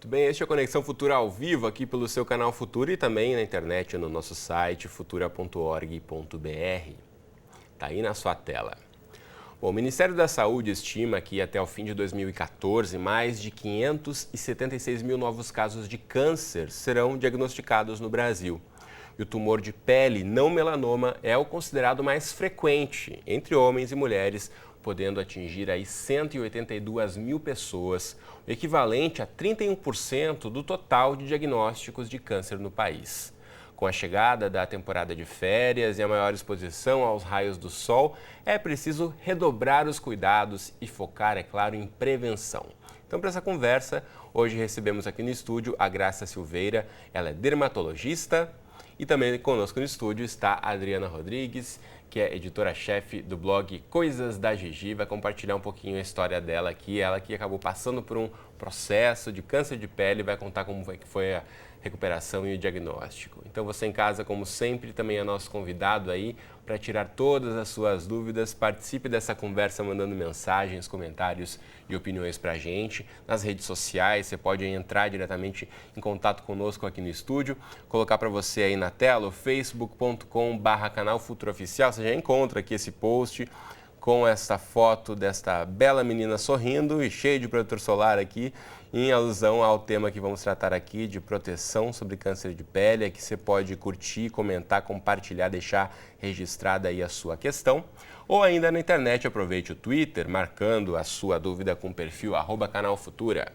Tudo bem? Este é a Conexão Futura ao vivo aqui pelo seu canal Futura e também na internet no nosso site futura.org.br. Está aí na sua tela. Bom, o Ministério da Saúde estima que até o fim de 2014, mais de 576 mil novos casos de câncer serão diagnosticados no Brasil. E o tumor de pele não melanoma é o considerado mais frequente entre homens e mulheres, podendo atingir aí 182 mil pessoas, o equivalente a 31% do total de diagnósticos de câncer no país. Com a chegada da temporada de férias e a maior exposição aos raios do sol, é preciso redobrar os cuidados e focar, é claro, em prevenção. Então, para essa conversa, hoje recebemos aqui no estúdio a Graça Silveira. Ela é dermatologista e também conosco no estúdio está a Adriana Rodrigues, que é editora-chefe do blog Coisas da Gigi, vai compartilhar um pouquinho a história dela aqui. Ela que acabou passando por um processo de câncer de pele, vai contar como foi a recuperação e o diagnóstico. Então você em casa, como sempre, também é nosso convidado aí para tirar todas as suas dúvidas. Participe dessa conversa mandando mensagens, comentários e opiniões para a gente. Nas redes sociais, você pode entrar diretamente em contato conosco aqui no estúdio. Colocar para você aí na tela o facebook.com/canal Futura Oficial. Você já encontra aqui esse post com essa foto desta bela menina sorrindo e cheia de protetor solar aqui, em alusão ao tema que vamos tratar aqui de proteção sobre câncer de pele, que você pode curtir, comentar, compartilhar, deixar registrada aí a sua questão. Ou ainda na internet, aproveite o Twitter, marcando a sua dúvida com o perfil @canalfutura.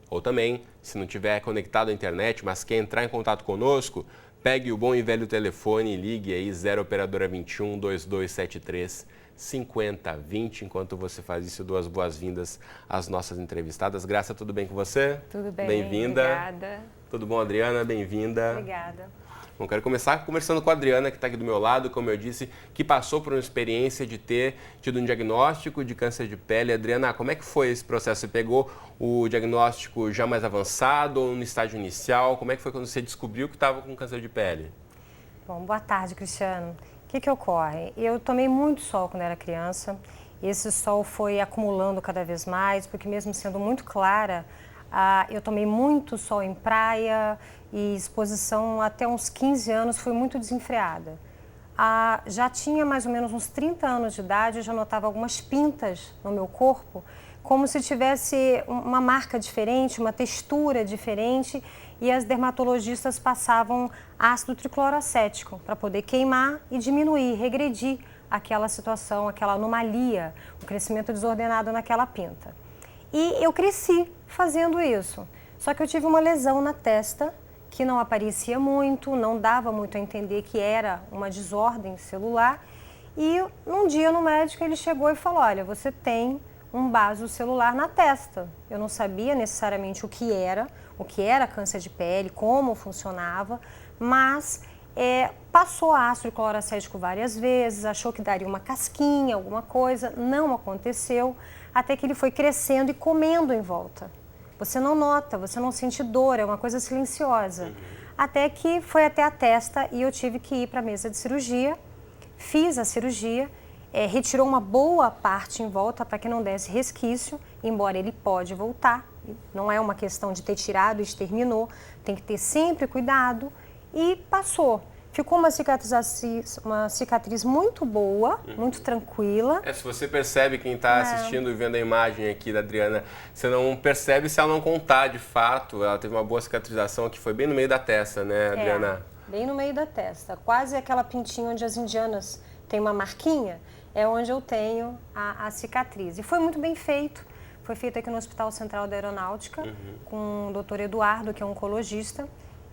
Ou também, se não tiver conectado à internet, mas quer entrar em contato conosco, pegue o bom e velho telefone e ligue aí 0 operadora 21 2273 5020. Enquanto você faz isso, dou as boas-vindas às nossas entrevistadas. Graça, tudo bem com você? Tudo bem, bem-vinda. Obrigada. Tudo bom, Adriana? Bem-vinda. Obrigada. Bom, quero começar conversando com a Adriana, que está aqui do meu lado, como eu disse, que passou por uma experiência de ter tido um diagnóstico de câncer de pele. Adriana, como é que foi esse processo? Você pegou o diagnóstico já mais avançado ou no estágio inicial? Como é que foi quando você descobriu que estava com câncer de pele? Bom, boa tarde, Cristiano. O que ocorre? Eu tomei muito sol quando era criança. Esse sol foi acumulando cada vez mais, porque mesmo sendo muito clara, eu tomei muito sol em praia e exposição até uns 15 anos foi muito desenfreada. Já tinha mais ou menos uns 30 anos de idade, eu já notava algumas pintas no meu corpo, como se tivesse uma marca diferente, uma textura diferente, e as dermatologistas passavam ácido tricloroacético para poder queimar e diminuir, regredir aquela situação, aquela anomalia, o crescimento desordenado naquela pinta. E eu cresci fazendo isso, só que eu tive uma lesão na testa que não aparecia muito, não dava muito a entender que era uma desordem celular, e num dia no médico ele chegou e falou: olha, você tem um vaso celular na testa. Eu não sabia necessariamente o que era câncer de pele, como funcionava, mas passou ácido cloracético várias vezes, achou que daria uma casquinha, alguma coisa, não aconteceu, até que ele foi crescendo e comendo em volta. Você não nota, você não sente dor, é uma coisa silenciosa. Até que foi até a testa e eu tive que ir para a mesa de cirurgia, fiz a cirurgia, retirou uma boa parte em volta para que não desse resquício, embora ele pode voltar, não é uma questão de ter tirado e exterminou, tem que ter sempre cuidado, e passou. Ficou uma cicatriz muito boa, muito tranquila. Se você percebe, quem está assistindo e vendo a imagem aqui da Adriana, você não percebe se ela não contar de fato. Ela teve uma boa cicatrização que foi bem no meio da testa, né, Adriana? Bem no meio da testa, quase aquela pintinha onde as indianas têm uma marquinha, é onde eu tenho a cicatriz. E foi muito bem feito. Foi feito aqui no Hospital Central da Aeronáutica, com o Dr. Eduardo, que é oncologista,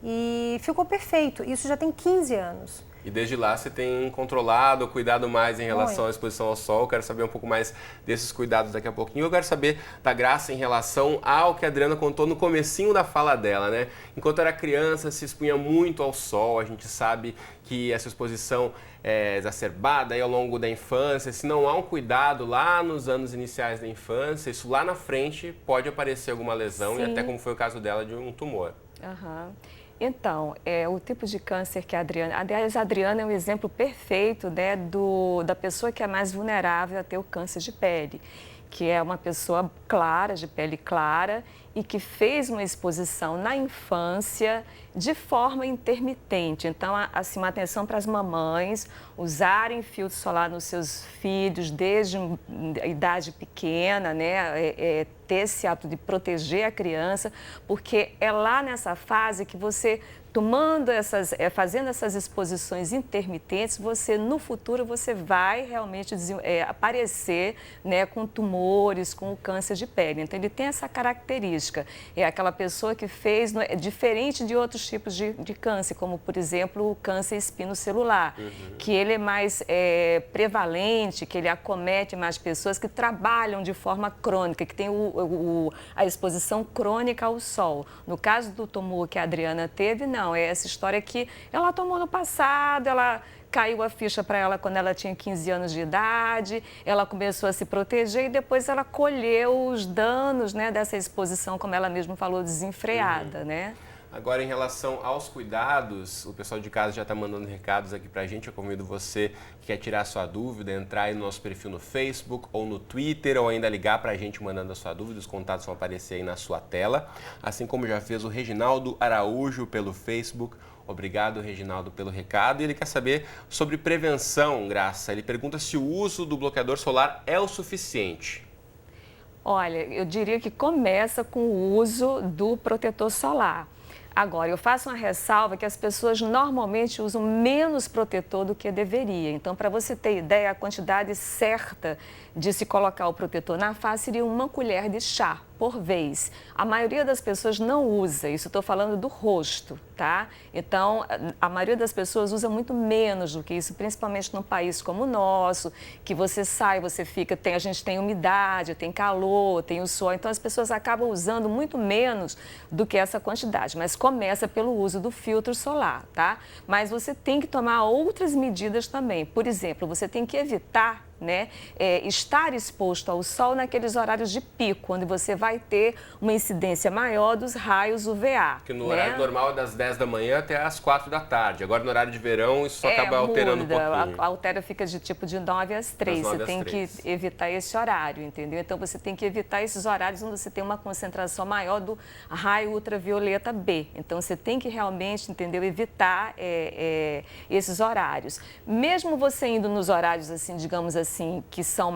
e ficou perfeito. Isso já tem 15 anos. E desde lá você tem controlado, cuidado mais em relação à exposição ao sol. Eu quero saber um pouco mais desses cuidados daqui a pouquinho. Eu quero saber da Graça em relação ao que a Adriana contou no comecinho da fala dela, né? Enquanto era criança, se expunha muito ao sol. A gente sabe que essa exposição é exacerbada aí ao longo da infância. Se não há um cuidado lá nos anos iniciais da infância, isso lá na frente pode aparecer alguma lesão. Sim. E até como foi o caso dela de um tumor. Então, o tipo de câncer que a Adriana é um exemplo perfeito, né, da pessoa que é mais vulnerável a ter o câncer de pele. que é uma pessoa clara, de pele clara, e que fez uma exposição na infância de forma intermitente. Então, assim, uma atenção para as mamães usarem filtro solar nos seus filhos desde a idade pequena, né? Ter esse hábito de proteger a criança, porque é lá nessa fase que você fazendo essas exposições intermitentes, no futuro você vai realmente aparecer, né, com tumores, com o câncer de pele. Então, ele tem essa característica. É aquela pessoa que fez, diferente de outros tipos de câncer, como, por exemplo, o câncer espinocelular, que ele é mais prevalente, que ele acomete mais pessoas que trabalham de forma crônica, que tem a exposição crônica ao sol. No caso do tumor que a Adriana teve, não. É essa história que ela tomou no passado, ela caiu a ficha para ela quando ela tinha 15 anos de idade, ela começou a se proteger e depois ela colheu os danos, né, dessa exposição, como ela mesma falou, desenfreada, né? Agora, em relação aos cuidados, o pessoal de casa já está mandando recados aqui para a gente. Eu convido você que quer tirar sua dúvida, entrar aí no nosso perfil no Facebook ou no Twitter, ou ainda ligar para a gente mandando a sua dúvida. Os contatos vão aparecer aí na sua tela, assim como já fez o Reginaldo Araújo pelo Facebook. Obrigado, Reginaldo, pelo recado. E ele quer saber sobre prevenção, Graça. Ele pergunta se o uso do bloqueador solar é o suficiente. Olha, eu diria que começa com o uso do protetor solar. Agora, eu faço uma ressalva que as pessoas normalmente usam menos protetor do que deveria. Então, para você ter ideia, a quantidade certa de se colocar o protetor na face seria 1 colher de chá por vez. A maioria das pessoas não usa, isso estou falando do rosto, tá? Então, a maioria das pessoas usa muito menos do que isso, principalmente num país como o nosso, que você sai, você fica, a gente tem umidade, tem calor, tem o sol, então as pessoas acabam usando muito menos do que essa quantidade, mas começa pelo uso do filtro solar, tá? Mas você tem que tomar outras medidas também. Por exemplo, você tem que evitar, né, estar exposto ao sol naqueles horários de pico, onde você vai ter uma incidência maior dos raios UVA. Que no horário normal é das 10 da manhã até as 4 da tarde. Agora, no horário de verão, isso acaba alterando um pouquinho. Altera, fica de tipo de 9 às 3. Você tem que evitar esse horário, entendeu? Então, você tem que evitar esses horários onde você tem uma concentração maior do raio ultravioleta B. Então, você tem que realmente, entendeu, evitar esses horários. Mesmo você indo nos horários, assim, digamos assim, que são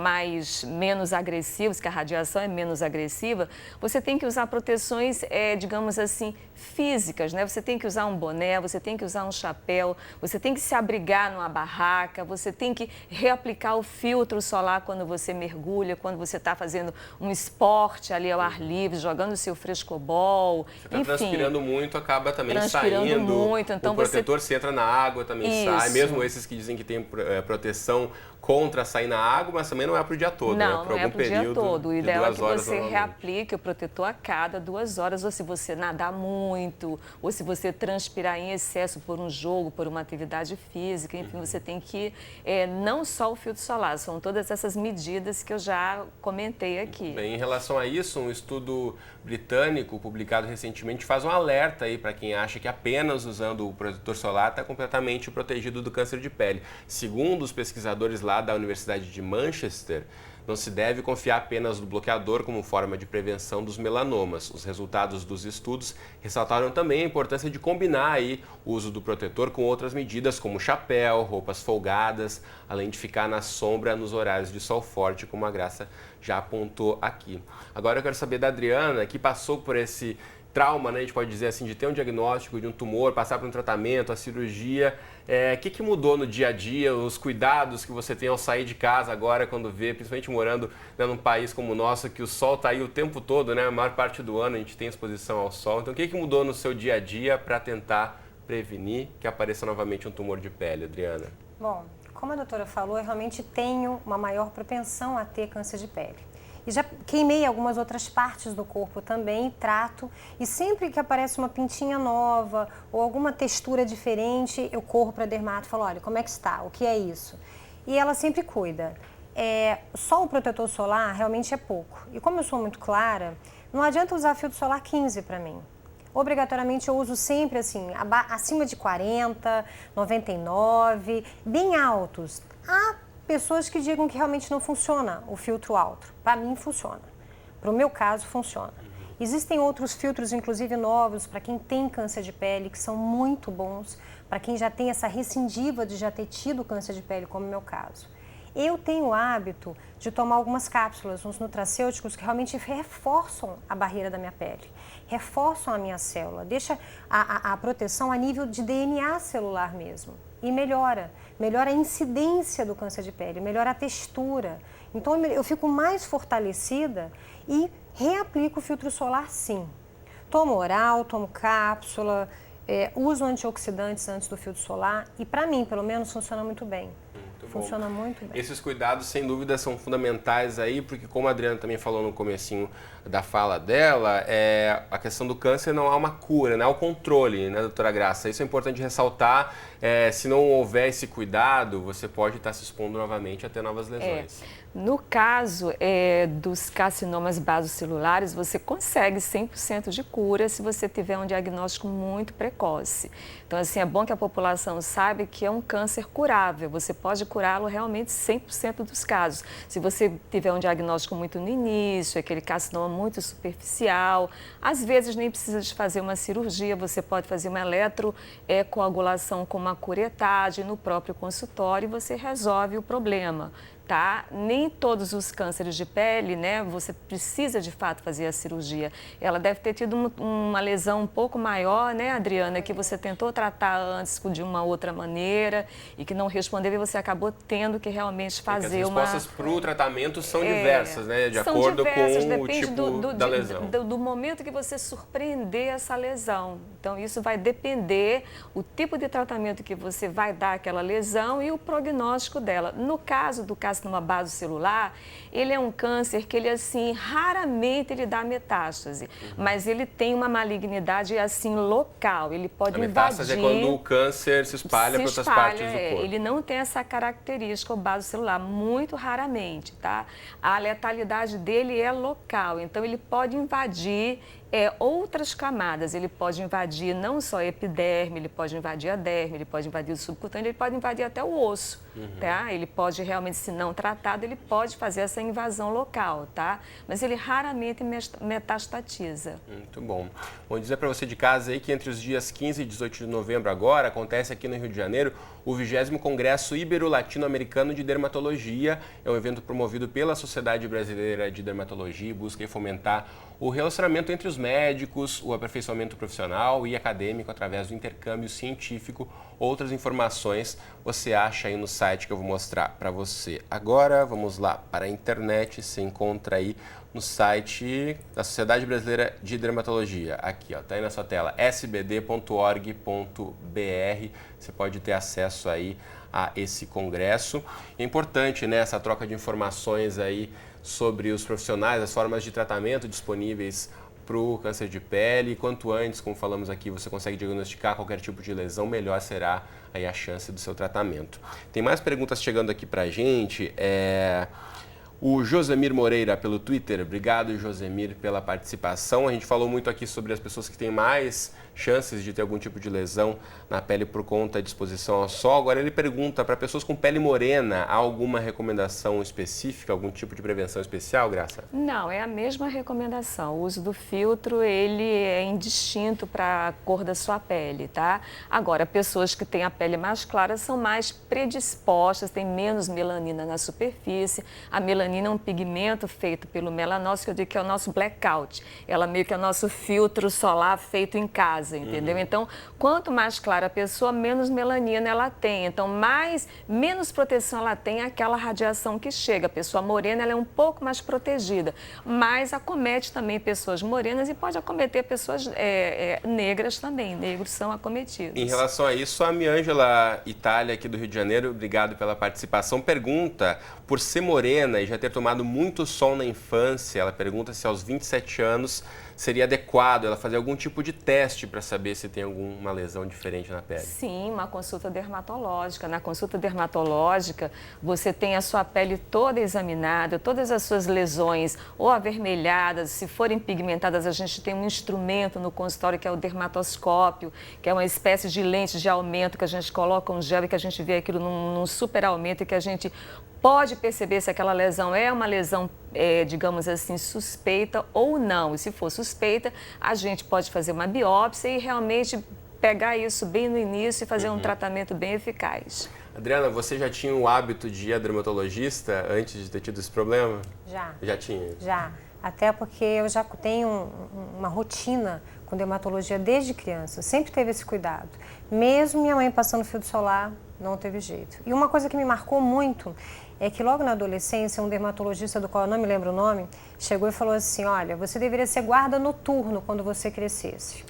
menos agressivos, que a radiação é menos agressiva, você tem que usar proteções, digamos assim, físicas, né? Você tem que usar um boné, você tem que usar um chapéu, você tem que se abrigar numa barraca, você tem que reaplicar o filtro solar quando você mergulha, quando você está fazendo um esporte ali ao ar livre, jogando o seu frescobol, enfim. Você está transpirando muito, acaba também saindo. Muito, então o protetor, se entra na água, também sai. Mesmo esses que dizem que tem proteção contra sair na água, mas também não é para o dia todo, não, né? Por algum período o dia todo. O de ideal 2 horas, é que você reaplique o protetor a cada 2 horas, ou se você nadar muito, ou se você transpirar em excesso por um jogo, por uma atividade física, enfim, você tem que, não só o filtro solar, são todas essas medidas que eu já comentei aqui. Bem, em relação a isso, um estudo britânico publicado recentemente faz um alerta aí para quem acha que apenas usando o protetor solar está completamente protegido do câncer de pele. Segundo os pesquisadores lá da Universidade de Manchester, não se deve confiar apenas no bloqueador como forma de prevenção dos melanomas. Os resultados dos estudos ressaltaram também a importância de combinar aí o uso do protetor com outras medidas, como chapéu, roupas folgadas, além de ficar na sombra nos horários de sol forte, como a Graça já apontou aqui. Agora eu quero saber da Adriana, que passou por esse trauma, né, a gente pode dizer assim, de ter um diagnóstico de um tumor, passar por um tratamento, a cirurgia. O que mudou no dia a dia, os cuidados que você tem ao sair de casa agora, quando vê, principalmente morando, né, num país como o nosso, que o sol está aí o tempo todo, né, a maior parte do ano a gente tem exposição ao sol. Então, o que mudou no seu dia a dia para tentar prevenir que apareça novamente um tumor de pele, Adriana? Bom, como a doutora falou, eu realmente tenho uma maior propensão a ter câncer de pele. E já queimei algumas outras partes do corpo também, trato. E sempre que aparece uma pintinha nova ou alguma textura diferente, eu corro para a dermato e falo, olha, como é que está? O que é isso? E ela sempre cuida. Só o protetor solar realmente é pouco. E como eu sou muito clara, não adianta usar filtro solar 15 para mim. Obrigatoriamente eu uso sempre assim, acima de 40, 99, bem altos. pessoas que digam que realmente não funciona o filtro alto. Para mim funciona. Para o meu caso funciona. Existem outros filtros, inclusive novos, para quem tem câncer de pele, que são muito bons, para quem já tem essa recidiva de já ter tido câncer de pele, como é o meu caso. Eu tenho o hábito de tomar algumas cápsulas, uns nutracêuticos que realmente reforçam a barreira da minha pele, reforçam a minha célula, deixa a proteção a nível de DNA celular mesmo e melhora a incidência do câncer de pele, melhora a textura. Então eu fico mais fortalecida e reaplico o filtro solar sim. Tomo oral, tomo cápsula, uso antioxidantes antes do filtro solar e para mim, pelo menos, funciona muito bem. Funciona muito bem. Esses cuidados, sem dúvida, são fundamentais aí, porque como a Adriana também falou no comecinho da fala dela, a questão do câncer não há uma cura, não há o controle, né, doutora Graça? Isso é importante ressaltar. Se não houver esse cuidado, você pode estar se expondo novamente a ter novas lesões. No caso dos carcinomas basocelulares, você consegue 100% de cura se você tiver um diagnóstico muito precoce. Então, assim, é bom que a população saiba que é um câncer curável. Você pode curá-lo realmente 100% dos casos. Se você tiver um diagnóstico muito no início, aquele carcinoma muito superficial, às vezes nem precisa de fazer uma cirurgia, você pode fazer uma eletrocoagulação com uma curetagem no próprio consultório e você resolve o problema. Tá? Nem todos os cânceres de pele, né, você precisa de fato fazer a cirurgia. Ela deve ter tido uma lesão um pouco maior, né, Adriana, que você tentou tratar antes de uma outra maneira e que não respondeu e você acabou tendo que realmente fazer uma... As respostas para o tratamento são diversas, né, de acordo com o tipo da lesão. Do momento que você surpreender essa lesão. Então, isso vai depender o tipo de tratamento que você vai dar àquela lesão e o prognóstico dela. No caso do carcinoma basocelular, ele é um câncer que ele, assim, raramente ele dá metástase, mas ele tem uma malignidade, assim, local, ele pode invadir... A metástase é quando o câncer se espalha para outras partes do corpo. Ele não tem essa característica, o basocelular, muito raramente, tá? A letalidade dele é local, então ele pode invadir outras camadas, ele pode invadir não só a epiderme, ele pode invadir a derme, ele pode invadir o subcutâneo, ele pode invadir até o osso, tá? Ele pode realmente, se não tratado, ele pode fazer essa invasão local, tá? Mas ele raramente metastatiza. Muito bom. Vou dizer para você de casa aí que entre os dias 15 e 18 de novembro agora, acontece aqui no Rio de Janeiro o 20º Congresso Ibero-Latino-Americano de Dermatologia. É um evento promovido pela Sociedade Brasileira de Dermatologia e busca fomentar o relacionamento entre os médicos, o aperfeiçoamento profissional e acadêmico através do intercâmbio científico. Outras informações você acha aí no site que eu vou mostrar para você. Agora, vamos lá para a internet, você encontra aí no site da Sociedade Brasileira de Dermatologia. Aqui, ó, tá aí na sua tela, sbd.org.br. Você pode ter acesso aí a esse congresso. É importante, né, essa troca de informações aí sobre os profissionais, as formas de tratamento disponíveis para o câncer de pele. Quanto antes, como falamos aqui, você consegue diagnosticar qualquer tipo de lesão, melhor será aí a chance do seu tratamento. Tem mais perguntas chegando aqui para a gente. O Josemir Moreira pelo Twitter, obrigado Josemir pela participação. A gente falou muito aqui sobre as pessoas que têm mais chances de ter algum tipo de lesão na pele por conta de exposição ao sol. Agora ele pergunta, para pessoas com pele morena, há alguma recomendação específica, algum tipo de prevenção especial, Graça? Não, é a mesma recomendação. O uso do filtro, ele é indistinto para a cor da sua pele, tá? Agora, pessoas que têm a pele mais clara são mais predispostas, têm menos melanina na superfície. A melanina é um pigmento feito pelo melanócito, que eu digo que é o nosso blackout. Ela meio que é o nosso filtro solar feito em casa. Entendeu? Então, quanto mais clara a pessoa, menos melanina ela tem. Então, menos proteção ela tem àquela radiação que chega. A pessoa morena ela é um pouco mais protegida, mas acomete também pessoas morenas e pode acometer pessoas negras também. Negros são acometidos. Em relação a isso, a Miângela Itália, aqui do Rio de Janeiro, obrigado pela participação, pergunta, por ser morena e já ter tomado muito sol na infância, ela pergunta se aos 27 anos seria adequado ela fazer algum tipo de teste para saber se tem alguma lesão diferente na pele? Sim, uma consulta dermatológica. Na consulta dermatológica, você tem a sua pele toda examinada, todas as suas lesões ou avermelhadas, se forem pigmentadas, a gente tem um instrumento no consultório que é o dermatoscópio, que é uma espécie de lente de aumento que a gente coloca um gel e que a gente vê aquilo num super aumento e que a gente pode perceber se aquela lesão é uma lesão, digamos assim, suspeita ou não. E se for suspeita, a gente pode fazer uma biópsia e realmente pegar isso bem no início e fazer um tratamento bem eficaz. Adriana, você já tinha o hábito de ir a dermatologista antes de ter tido esse problema? Já. Já tinha? Já. Até porque eu já tenho uma rotina com dermatologia desde criança. Sempre teve esse cuidado. Mesmo minha mãe passando filtro solar, não teve jeito. E uma coisa que me marcou muito é que logo na adolescência, um dermatologista do qual eu não me lembro o nome, chegou e falou assim, olha, você deveria ser guarda noturno quando você crescesse.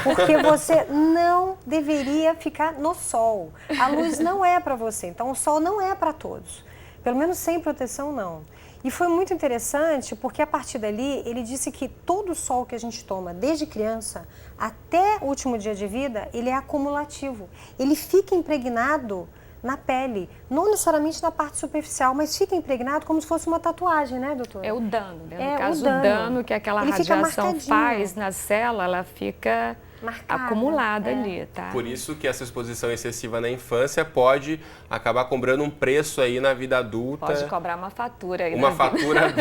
Porque você não deveria ficar no sol. A luz não é para você, então o sol não é para todos. Pelo menos sem proteção, não. E foi muito interessante porque a partir dali ele disse que todo o sol que a gente toma desde criança até o último dia de vida, ele é acumulativo. Ele fica impregnado na pele, não necessariamente na parte superficial, mas fica impregnado como se fosse uma tatuagem, né, doutora? É o dano, né? No É caso, o dano que aquela ele radiação faz na célula, ela fica marcada, acumulada ali, tá? Por isso que essa exposição excessiva na infância pode acabar cobrando um preço aí na vida adulta. Pode cobrar uma fatura aí. Uma fatura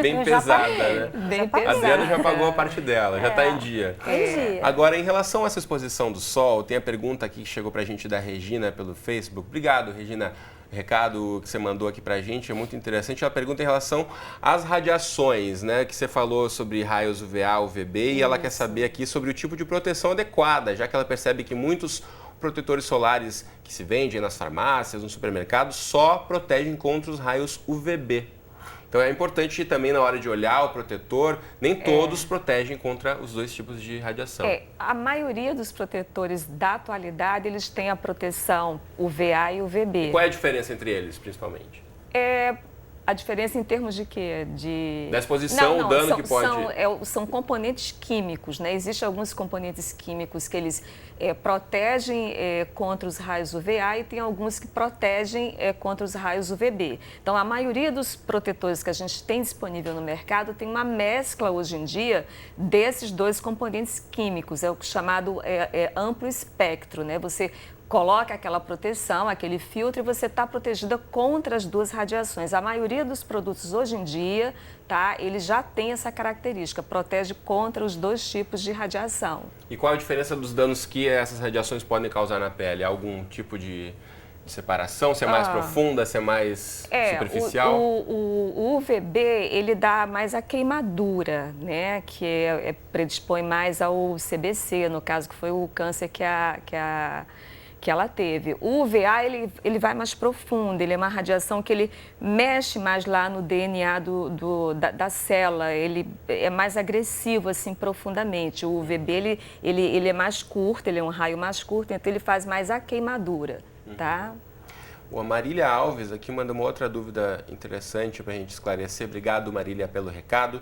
bem pesada, né? Bem A pesada. Adriana já pagou a parte dela, já está em dia. Entendi. Agora, em relação a essa exposição do sol, tem a pergunta aqui que chegou para a gente da Regina pelo Facebook. Obrigado, Regina. O recado que você mandou aqui para a gente é muito interessante. Ela pergunta em relação às radiações, né? Que você falou sobre raios UVA, UVB, e ela quer saber aqui sobre o tipo de proteção adequada, já que ela percebe que muitos protetores solares que se vendem nas farmácias, no supermercado, só protegem contra os raios UVB. Então é importante também na hora de olhar o protetor, nem todos protegem contra os dois tipos de radiação. A maioria dos protetores da atualidade, eles têm a proteção UVA e UVB. E qual é a diferença entre eles, principalmente? A diferença em termos de quê? Da exposição, o dano que pode... São componentes químicos, né? Existem alguns componentes químicos que eles protegem contra os raios UVA e tem alguns que protegem contra os raios UVB. Então, a maioria dos protetores que a gente tem disponível no mercado tem uma mescla hoje em dia desses dois componentes químicos, é o chamado amplo espectro, né? Você coloca aquela proteção, aquele filtro e você está protegida contra as duas radiações. A maioria dos produtos hoje em dia, tá, ele já tem essa característica, protege contra os dois tipos de radiação. E qual a diferença dos danos que essas radiações podem causar na pele? Algum tipo de separação? Se é mais profunda, se é mais superficial? O UVB, ele dá mais a queimadura, né, que predispõe mais ao CBC, no caso que foi o câncer que ela teve. O UVA, ele vai mais profundo, ele é uma radiação que ele mexe mais lá no DNA da célula, ele é mais agressivo, assim, profundamente. O UVB, ele é mais curto, ele é um raio mais curto, então ele faz mais a queimadura, tá? A Marília Alves aqui manda uma outra dúvida interessante para a gente esclarecer. Obrigado, Marília, pelo recado.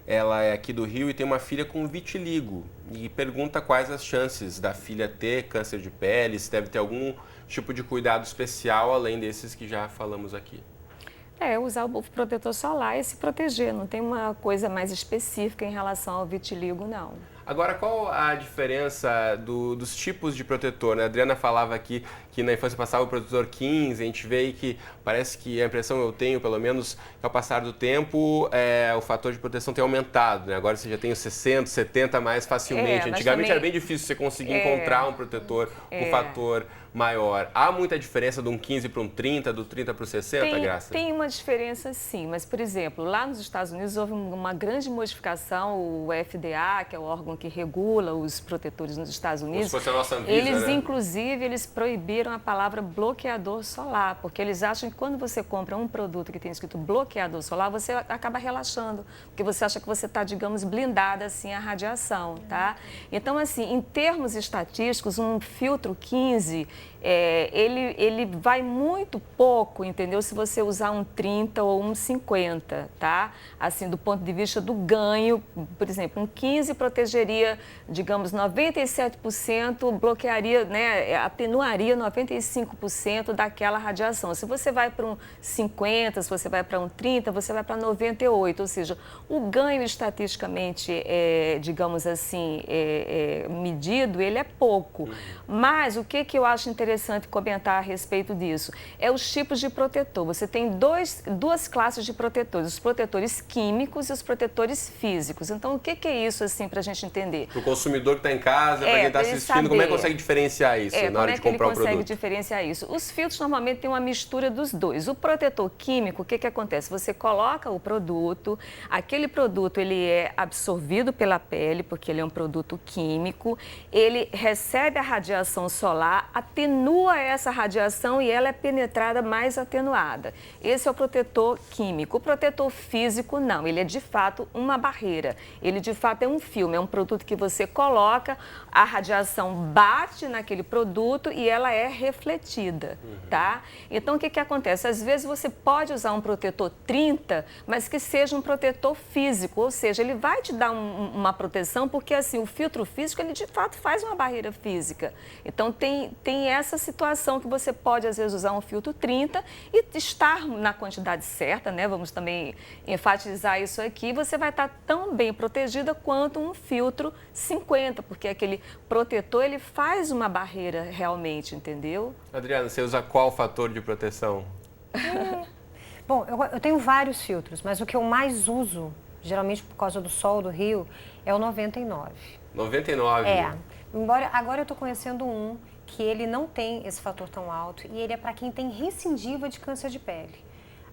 Ela é aqui do Rio e tem uma filha com vitiligo e pergunta quais as chances da filha ter câncer de pele, se deve ter algum tipo de cuidado especial além desses que já falamos aqui. Usar o protetor solar e se proteger, não tem uma coisa mais específica em relação ao vitiligo, não. Agora, qual a diferença dos tipos de protetor, né? A Adriana falava aqui que na infância passava o protetor 15, a gente vê aí que parece que a impressão eu tenho, pelo menos, que ao passar do tempo, o fator de proteção tem aumentado, né? Agora você já tem os 60, 70 mais facilmente. Antigamente também era bem difícil você conseguir encontrar um protetor com fator maior. Há muita diferença de um 15 para um 30, do 30 para o 60, Graça? Tem uma diferença, sim, mas, por exemplo, lá nos Estados Unidos houve uma grande modificação, o FDA, que é o órgão que regula os protetores nos Estados Unidos, como se fosse a nossa Anvisa, eles, né? inclusive, eles proibiram a palavra bloqueador solar, porque eles acham que quando você compra um produto que tem escrito bloqueador solar, você acaba relaxando, porque você acha que você está, digamos, blindada, assim, à radiação, tá? Então, assim, em termos estatísticos, um filtro 15, ele vai muito pouco, entendeu? Se você usar um 30 ou um 50, tá? Assim, do ponto de vista do ganho, por exemplo, um 15 protegeria, digamos, 97%, bloquearia, né, atenuaria 95% daquela radiação. Se você vai para um 50, se você vai para um 30, você vai para 98, ou seja, o ganho estatisticamente, digamos assim, medido, ele é pouco. Mas o que eu acho interessante comentar a respeito disso é os tipos de protetor. Você tem duas classes de protetores, os protetores químicos e os protetores físicos. Então, o que é isso, assim, para a gente entender? Para o consumidor que está em casa, para quem está assistindo, como é que consegue diferenciar isso na hora de comprar o produto? Como é que ele consegue diferenciar isso? Os filtros normalmente têm uma mistura dos dois. O protetor químico, o que acontece? Você coloca o produto, aquele produto ele é absorvido pela pele, porque ele é um produto químico, ele recebe a radiação solar, atenua essa radiação e ela é penetrada mais atenuada. Esse é o protetor químico. O protetor físico, não. Ele é, de fato, uma barreira. Ele, de fato, é um filme. É um produto que você coloca, a radiação bate naquele produto e ela é refletida, tá? Então, o que acontece? Às vezes, você pode usar um protetor 30, mas que seja um protetor físico. Ou seja, ele vai te dar uma proteção, porque, assim, o filtro físico, ele, de fato, faz uma barreira física. Então, tem essa situação que você pode, às vezes, usar um filtro 30 e estar na quantidade certa, né? Vamos também enfatizar isso aqui. Você vai estar tão bem protegida quanto um filtro 50, porque aquele protetor, ele faz uma barreira realmente, entendeu? Adriana, você usa qual fator de proteção? Bom, eu tenho vários filtros, mas o que eu mais uso, geralmente por causa do sol do Rio, é o 99. 99? Embora agora eu estou conhecendo um que ele não tem esse fator tão alto e ele é para quem tem recidiva de câncer de pele.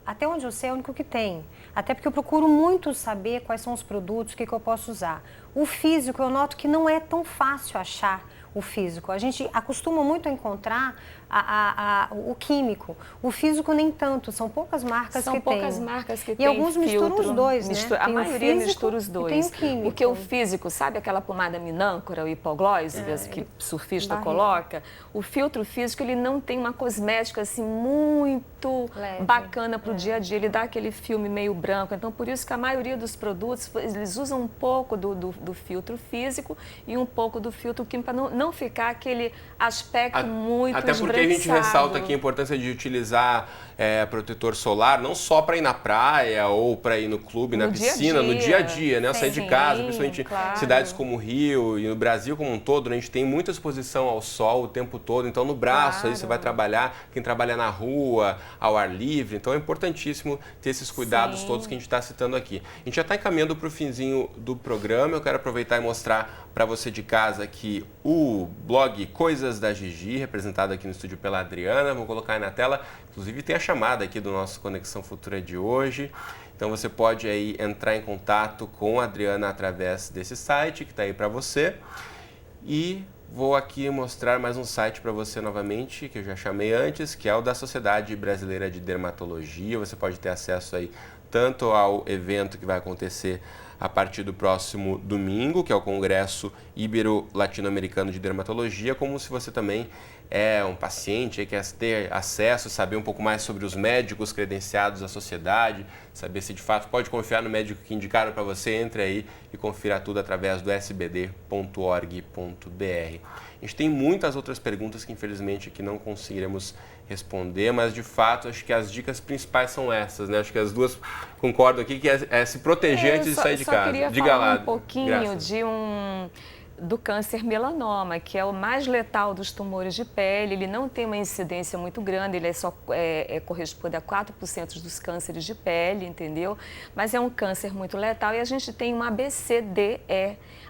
Até onde eu sei é o único que tem. Até porque eu procuro muito saber quais são os produtos, o que eu posso usar. O físico, eu noto que não é tão fácil achar o físico. A gente acostuma muito a encontrar o químico. O físico nem tanto, são poucas marcas que tem. São poucas marcas que tem. E alguns misturam os dois, né? A maioria mistura os dois. E tem o químico. Porque o físico, sabe aquela pomada minâncora, o hipoglós, que surfista coloca? O filtro físico, ele não tem uma cosmética assim muito bacana para o dia a dia. Ele dá aquele filme meio branco. Então, por isso que a maioria dos produtos, eles usam um pouco do filtro físico e um pouco do filtro químico, para não ficar aquele aspecto muito até porque a gente ressalta aqui a importância de utilizar protetor solar, não só para ir na praia ou para ir no clube, na piscina, no dia a dia, né? Sair de casa, principalmente cidades como o Rio e no Brasil como um todo, né? A gente tem muita exposição ao sol o tempo todo, então no braço aí você vai trabalhar, quem trabalha na rua, ao ar livre, então é importantíssimo ter esses cuidados todos que a gente está citando aqui. A gente já está encaminhando para o finzinho do programa, eu quero aproveitar e mostrar para você de casa aqui o blog Coisas da Gigi, representado aqui no estúdio pela Adriana, vou colocar aí na tela, inclusive tem a chamada aqui do nosso Conexão Futura de hoje, então você pode aí entrar em contato com a Adriana através desse site que está aí para você e vou aqui mostrar mais um site para você novamente, que eu já chamei antes, que é o da Sociedade Brasileira de Dermatologia, você pode ter acesso aí tanto ao evento que vai acontecer a partir do próximo domingo, que é o Congresso Ibero-Latino-Americano de Dermatologia, como se você também é um paciente e quer ter acesso, saber um pouco mais sobre os médicos credenciados à sociedade, saber se de fato pode confiar no médico que indicaram para você, entre aí e confira tudo através do sbd.org.br. A gente tem muitas outras perguntas que infelizmente aqui não conseguiremos responder, mas de fato acho que as dicas principais são essas, né? Acho que as duas concordam aqui que é se proteger antes de sair de casa. Eu queria falar um pouquinho do câncer melanoma, que é o mais letal dos tumores de pele. Ele não tem uma incidência muito grande, ele corresponde a 4% dos cânceres de pele, entendeu? Mas é um câncer muito letal e a gente tem um ABCDE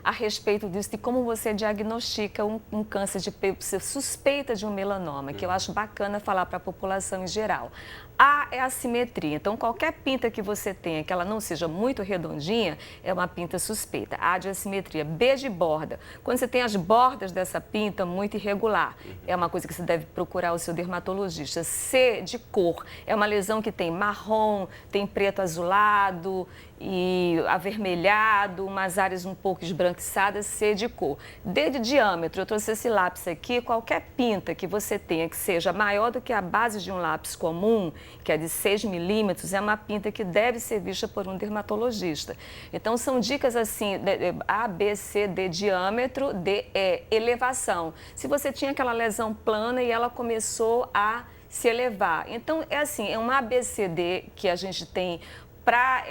a respeito disso, de como você diagnostica um câncer de pele, você suspeita de um melanoma, que eu acho bacana falar para a população em geral. A é a simetria. Então, qualquer pinta que você tenha, que ela não seja muito redondinha, é uma pinta suspeita. A de assimetria. B de borda. Quando você tem as bordas dessa pinta muito irregular, é uma coisa que você deve procurar o seu dermatologista. C de cor. É uma lesão que tem marrom, tem preto azulado e avermelhado, umas áreas um pouco esbranquiçadas. C de cor. D de diâmetro. Eu trouxe esse lápis aqui. Qualquer pinta que você tenha que seja maior do que a base de um lápis comum, que é de 6 milímetros, é uma pinta que deve ser vista por um dermatologista. Então, são dicas assim, A, B, C, D, diâmetro, D, E, elevação. Se você tinha aquela lesão plana e ela começou a se elevar. Então, é assim, é um ABCD que a gente tem para,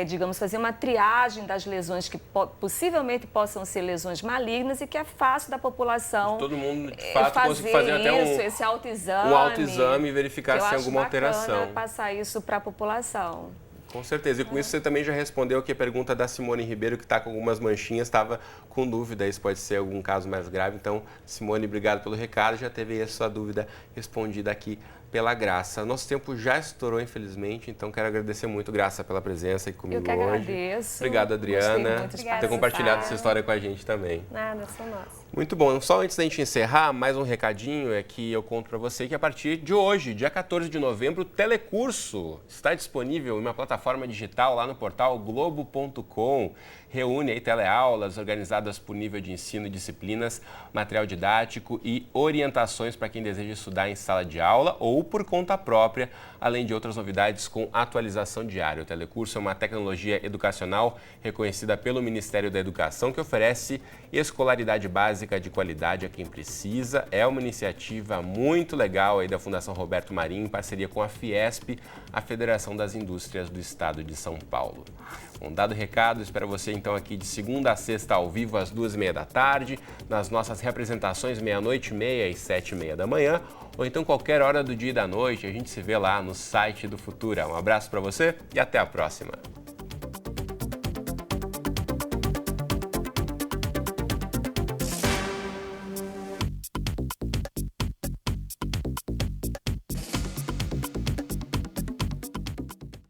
digamos, fazer uma triagem das lesões que possivelmente possam ser lesões malignas e que é fácil da população todo mundo, de fato, fazer até esse autoexame. Um autoexame e verificar se tem alguma alteração. Passar isso para a população. Com certeza. E com isso você também já respondeu aqui a pergunta da Simone Ribeiro, que está com algumas manchinhas, estava com dúvida, isso pode ser algum caso mais grave. Então, Simone, obrigado pelo recado, já teve a sua dúvida respondida aqui pela Graça. Nosso tempo já estourou, infelizmente, então quero agradecer muito, Graça, pela presença aqui comigo hoje. Eu que agradeço. Obrigado, Adriana, por ter compartilhado essa história com a gente também. Nada, sou nossa. Muito bom. Só antes da gente encerrar, mais um recadinho é que eu conto para você que a partir de hoje, dia 14 de novembro, o Telecurso está disponível em uma plataforma digital lá no portal globo.com. Reúne aí teleaulas organizadas por nível de ensino e disciplinas, material didático e orientações para quem deseja estudar em sala de aula ou por conta própria, além de outras novidades com atualização diária. O Telecurso é uma tecnologia educacional reconhecida pelo Ministério da Educação que oferece escolaridade básica de qualidade a quem precisa. É uma iniciativa muito legal aí da Fundação Roberto Marinho, em parceria com a Fiesp, a Federação das Indústrias do Estado de São Paulo. Bom, dado o recado, espero você então aqui de segunda a sexta ao vivo às 2h30 da tarde, nas nossas representações 00:30 e 7h30 da manhã, ou então qualquer hora do dia e da noite. A gente se vê lá no site do Futura. Um abraço para você e até a próxima.